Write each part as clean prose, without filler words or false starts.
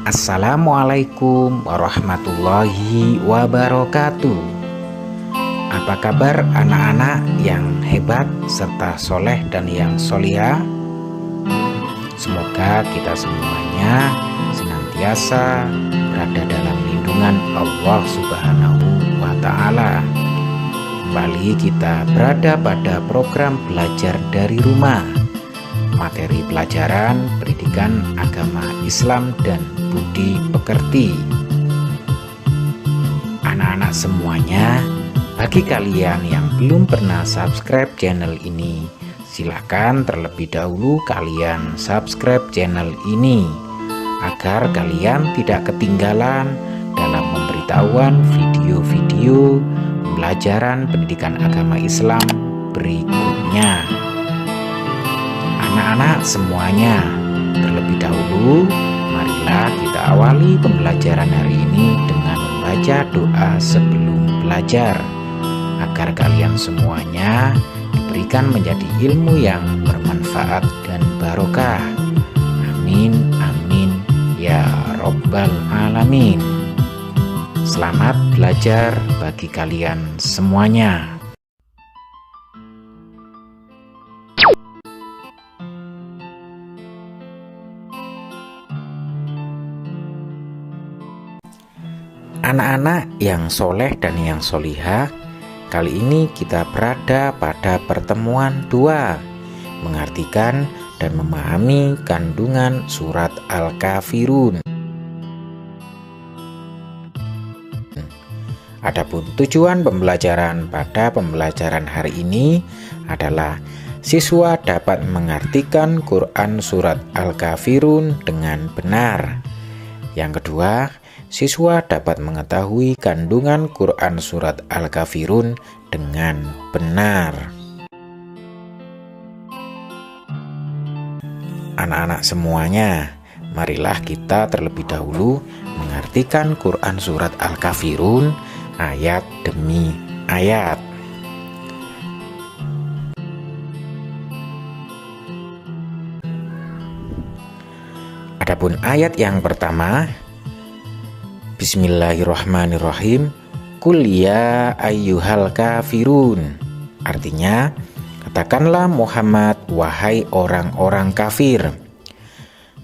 Assalamualaikum warahmatullahi wabarakatuh. Apa kabar anak-anak yang hebat serta soleh dan yang solihah? Semoga kita semuanya senantiasa berada dalam lindungan Allah Subhanahu wa Ta'ala. Kembali kita berada pada program belajar dari rumah, materi pelajaran pendidikan agama Islam dan budi pekerti. Anak-anak semuanya, bagi kalian yang belum pernah subscribe channel ini, silakan terlebih dahulu kalian subscribe channel ini agar kalian tidak ketinggalan dalam pemberitahuan video-video pembelajaran pendidikan agama Islam berikutnya. Anak-anak semuanya, terlebih dahulu marilah kita awali pembelajaran hari ini dengan membaca doa sebelum belajar, agar kalian semuanya diberikan menjadi ilmu yang bermanfaat dan barokah. Amin, amin, ya Rabbal Alamin. Selamat belajar bagi kalian semuanya. Anak-anak yang soleh dan yang solihah, kali ini kita berada pada pertemuan 2, mengartikan dan memahami kandungan surat Al-Kafirun. Adapun tujuan pembelajaran pada pembelajaran hari ini adalah siswa dapat mengartikan Quran surat Al-Kafirun dengan benar. Yang kedua, siswa dapat mengetahui kandungan Quran surat Al-Kafirun dengan benar. Anak-anak semuanya, marilah kita terlebih dahulu mengartikan Quran surat Al-Kafirun ayat demi ayat. Adapun ayat yang pertama, Bismillahirrahmanirrahim, Qul ya ayyuhal kafirun. Artinya, katakanlah Muhammad, wahai orang-orang kafir.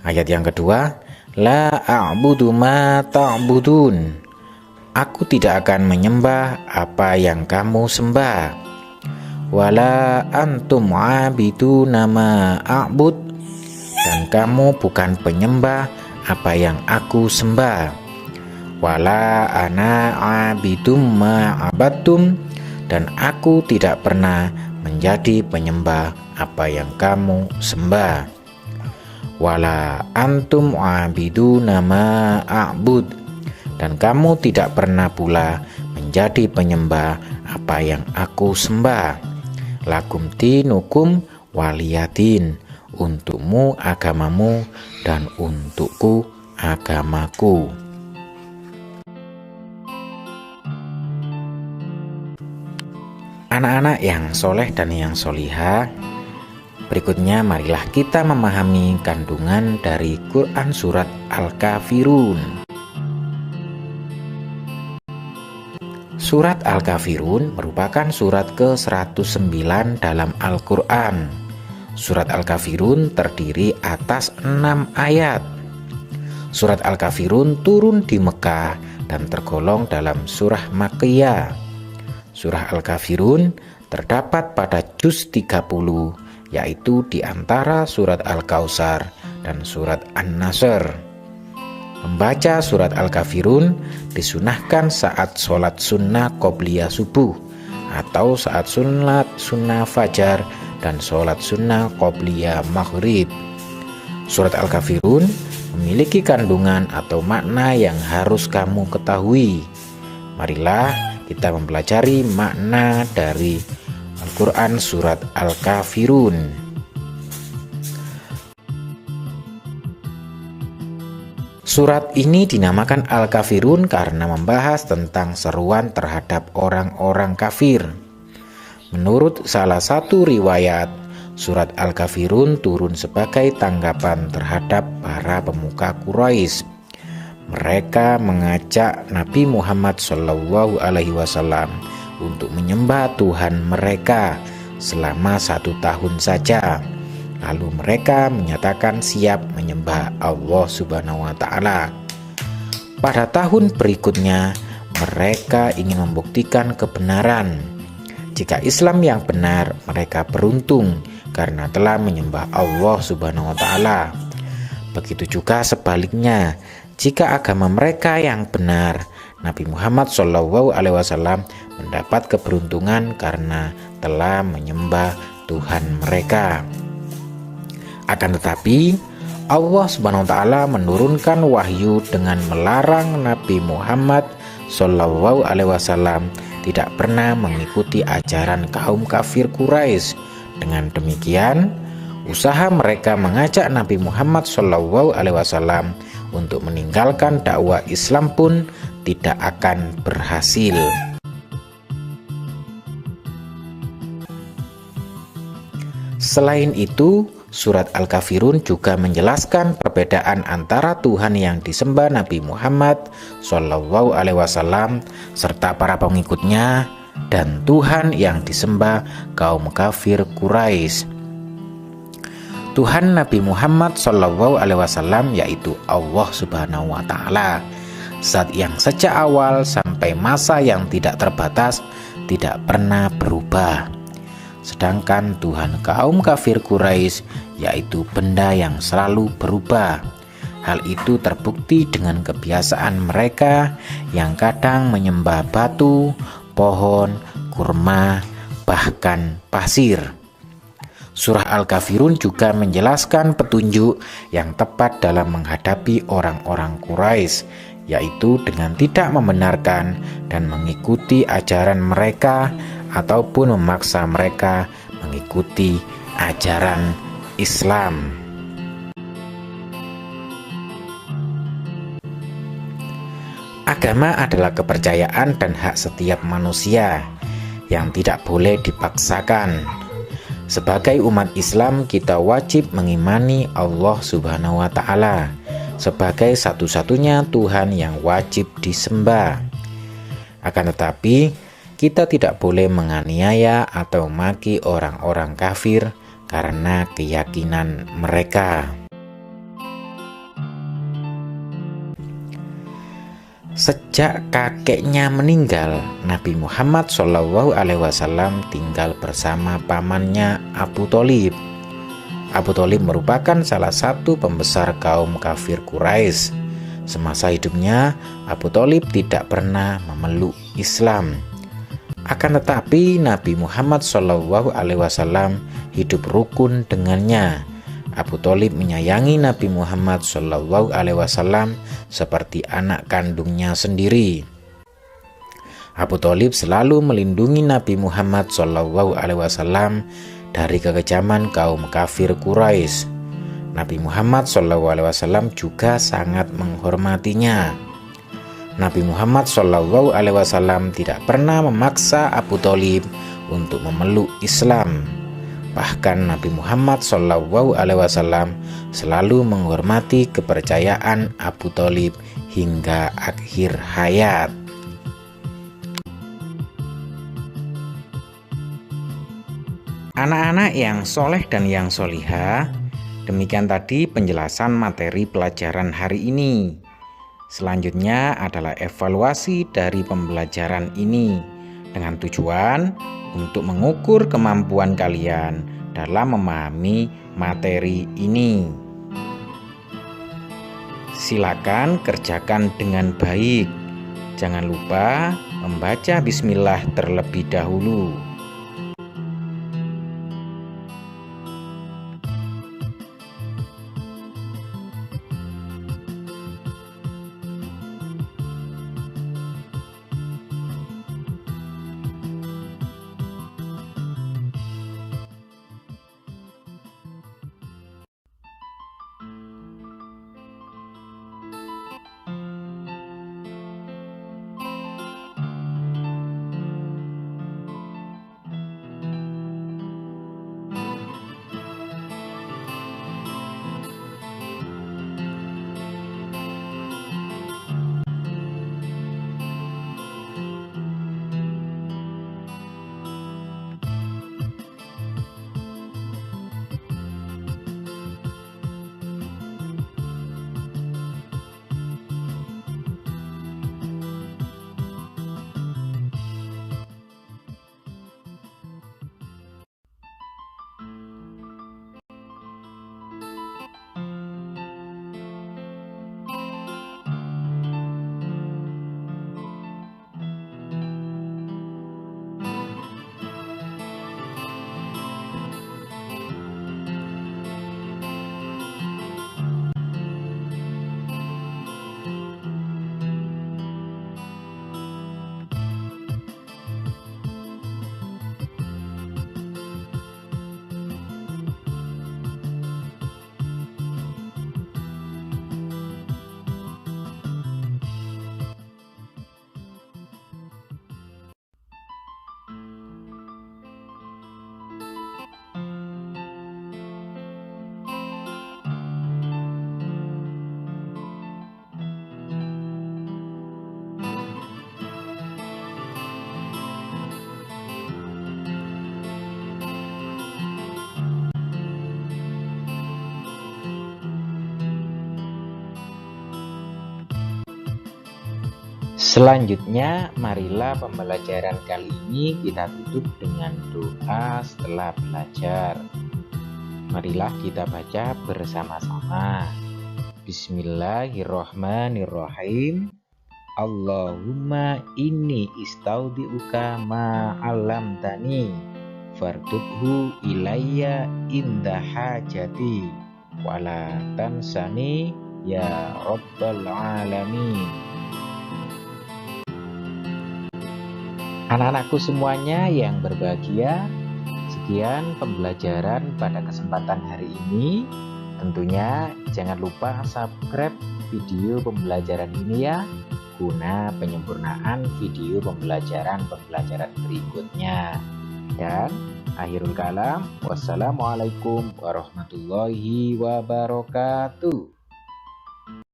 Ayat yang kedua, La a'budu ma ta'budun. Aku tidak akan menyembah apa yang kamu sembah. Wala antum abiduna ma a'bud. Dan kamu bukan penyembah apa yang aku sembah. Wala ana abidum ma'abattum, dan aku tidak pernah menjadi penyembah apa yang kamu sembah. Wala antum abiduna ma'abud, dan kamu tidak pernah pula menjadi penyembah apa yang aku sembah. Lakum dinukum waliyadin, untukmu agamamu dan untukku agamaku. Anak-anak yang soleh dan yang solihah, berikutnya marilah kita memahami kandungan dari Quran surat Al-Kafirun. Surat Al-Kafirun merupakan surat ke-109 dalam Al-Quran. Surat Al-Kafirun terdiri atas 6 ayat. Surat Al-Kafirun turun di Mekah dan tergolong dalam surah Makkiyah. Surah Al-Kafirun terdapat pada juz 30, yaitu di antara surat Al-Kautsar dan surat An-Nasr. Membaca surat Al-Kafirun disunahkan saat sholat sunnah qobliyah subuh, atau saat sholat sunnah fajar dan sholat sunnah qobliyah maghrib. Surat Al-Kafirun memiliki kandungan atau makna yang harus kamu ketahui. Marilah kita mempelajari makna dari Al-Quran surat Al-Kafirun. Surat ini dinamakan Al-Kafirun karena membahas tentang seruan terhadap orang-orang kafir. Menurut salah satu riwayat, surat Al-Kafirun turun sebagai tanggapan terhadap para pemuka Quraisy. mereka mengajak Nabi Muhammad SAW untuk menyembah Tuhan mereka selama 1 tahun saja. Lalu mereka menyatakan siap menyembah Allah Subhanahu wa Ta'ala. Pada tahun berikutnya, mereka ingin membuktikan kebenaran. Jika Islam yang benar, mereka beruntung karena telah menyembah Allah Subhanahu wa Ta'ala. Begitu juga sebaliknya, jika agama mereka yang benar, Nabi Muhammad SAW mendapat keberuntungan karena telah menyembah Tuhan mereka. Akan tetapi, Allah Subhanahu wa Ta'ala menurunkan wahyu dengan melarang Nabi Muhammad SAW tidak pernah mengikuti ajaran kaum kafir Quraisy. Dengan demikian, usaha mereka mengajak Nabi Muhammad SAW untuk meninggalkan dakwah Islam pun tidak akan berhasil. Selain itu, surat Al-Kafirun juga menjelaskan perbedaan antara Tuhan yang disembah Nabi Muhammad SAW serta para pengikutnya dan Tuhan yang disembah kaum kafir Quraisy. Tuhan Nabi Muhammad SAW yaitu Allah Subhanahu wa Ta'ala, zat yang sejak awal sampai masa yang tidak terbatas tidak pernah berubah. Sedangkan Tuhan kaum kafir Quraisy yaitu benda yang selalu berubah. Hal itu terbukti dengan kebiasaan mereka yang kadang menyembah batu, pohon, kurma, bahkan pasir. Surah Al-Kafirun juga menjelaskan petunjuk yang tepat dalam menghadapi orang-orang Quraisy, yaitu dengan tidak membenarkan dan mengikuti ajaran mereka ataupun memaksa mereka mengikuti ajaran Islam. Agama adalah kepercayaan dan hak setiap manusia yang tidak boleh dipaksakan. Sebagai umat Islam, kita wajib mengimani Allah Subhanahu wa Ta'ala sebagai satu-satunya Tuhan yang wajib disembah. Akan tetapi, kita tidak boleh menganiaya atau maki orang-orang kafir karena keyakinan mereka. Sejak kakeknya meninggal, Nabi Muhammad SAW tinggal bersama pamannya Abu Tholib. Abu Tholib merupakan salah satu pembesar kaum kafir Quraisy. Semasa hidupnya, Abu Tholib tidak pernah memeluk Islam. Akan tetapi Nabi Muhammad SAW hidup rukun dengannya. Abu Tholib menyayangi Nabi Muhammad SAW seperti anak kandungnya sendiri. Abu Tholib selalu melindungi Nabi Muhammad SAW dari kekejaman kaum kafir Quraisy. Nabi Muhammad SAW juga sangat menghormatinya. Nabi Muhammad SAW tidak pernah memaksa Abu Tholib untuk memeluk Islam. Bahkan Nabi Muhammad SAW selalu menghormati kepercayaan Abu Tholib hingga akhir hayat. Anak-anak yang soleh dan yang solihah, demikian tadi penjelasan materi pelajaran hari ini. Selanjutnya adalah evaluasi dari pembelajaran ini dengan tujuan untuk mengukur kemampuan kalian dalam memahami materi ini. Silakan kerjakan dengan baik. Jangan lupa membaca bismillah terlebih dahulu. Selanjutnya, marilah pembelajaran kali ini kita tutup dengan doa setelah belajar. Marilah kita baca bersama-sama. Bismillahirrohmanirrohim. Allahumma inni istaudi'uka ma'alamtani fardudhu ilayya inda hajati wala tansani ya rabbal alamin. Anak-anakku semuanya yang berbahagia, sekian pembelajaran pada kesempatan hari ini. Tentunya jangan lupa subscribe video pembelajaran ini ya, guna penyempurnaan video pembelajaran berikutnya. Dan akhirul kalam, wassalamualaikum warahmatullahi wabarakatuh.